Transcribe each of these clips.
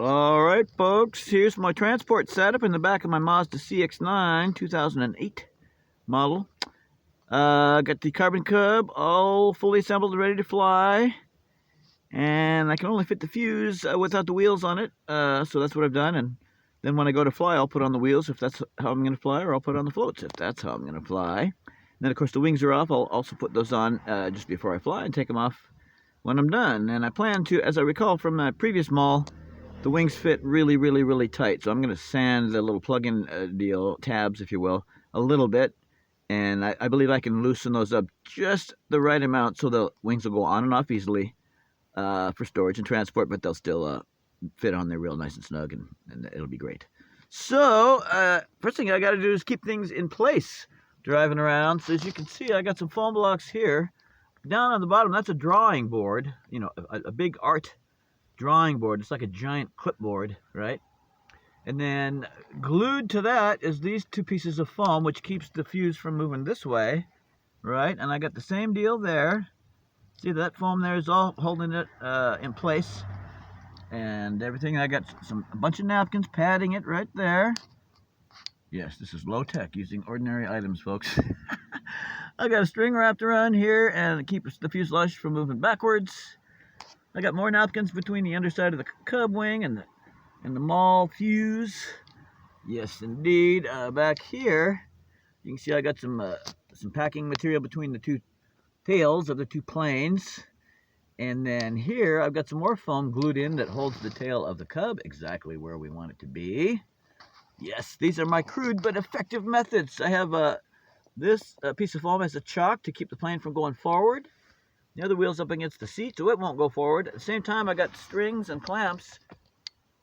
Alright folks, here's my transport setup in the back of my Mazda CX-9 2008 model. Got the carbon cub all fully assembled and ready to fly. And I can only fit the fuse without the wheels on it, so that's what I've done. And then when I go to fly, I'll put on the wheels if that's how I'm going to fly, or I'll put on the floats if that's how I'm going to fly. And then of course the wings are off. I'll also put those on just before I fly and take them off when I'm done. And I plan to, as I recall from my previous Maule, the wings fit really tight, so I'm going to sand the little plug-in deal, tabs if you will, a little bit, and I believe I can loosen those up just the right amount so the wings will go on and off easily for storage and transport, but they'll still fit on there real nice and snug, and it'll be great. So first thing I got to do is keep things in place driving around. So as you can see, I got some foam blocks here. Down on the bottom, that's a drawing board, you know, a big art drawing board. It's like a giant clipboard, right? And then glued to that is these two pieces of foam, which keeps the fuse from moving this way, right? And I got the same deal there. See, that foam there is all holding it in place and everything. I got a bunch of napkins padding it right there. Yes, this is low tech, using ordinary items, folks. I got a string wrapped around here and it keeps the fuselage from moving backwards. I got more napkins between the underside of the cub wing and the Maule fuse. Yes, indeed. Back here, you can see I got some packing material between the two tails of the two planes. And then here, I've got some more foam glued in that holds the tail of the cub exactly where we want it to be. Yes, these are my crude but effective methods. I have this piece of foam as a chock to keep the plane from going forward. The other wheel's up against the seat, so it won't go forward. At the same time, I got strings and clamps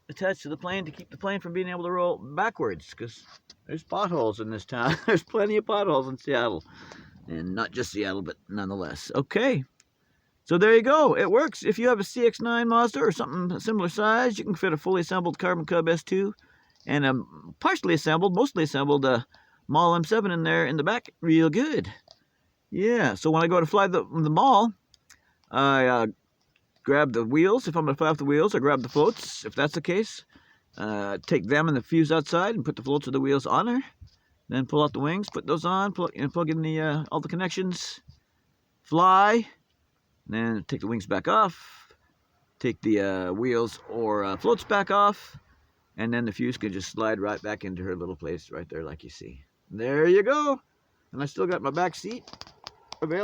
attached to the plane to keep the plane from being able to roll backwards, because there's potholes in this town. There's plenty of potholes in Seattle. And not just Seattle, but nonetheless. Okay. So there you go. It works. If you have a CX-9 Mazda or something similar size, you can fit a fully assembled Carbon Cub S2 and a partially assembled, mostly assembled Maule M7 in there in the back real good. Yeah, so when I go to fly the Maule, I grab the wheels. If I'm going to fly off the wheels, I grab the floats. If that's the case, take them and the fuse outside and put the floats or the wheels on there. Then pull out the wings, put those on, plug in the all the connections, fly. Then take the wings back off, take the wheels or floats back off, and then the fuse can just slide right back into her little place right there like you see. There you go. And I still got my back seat available.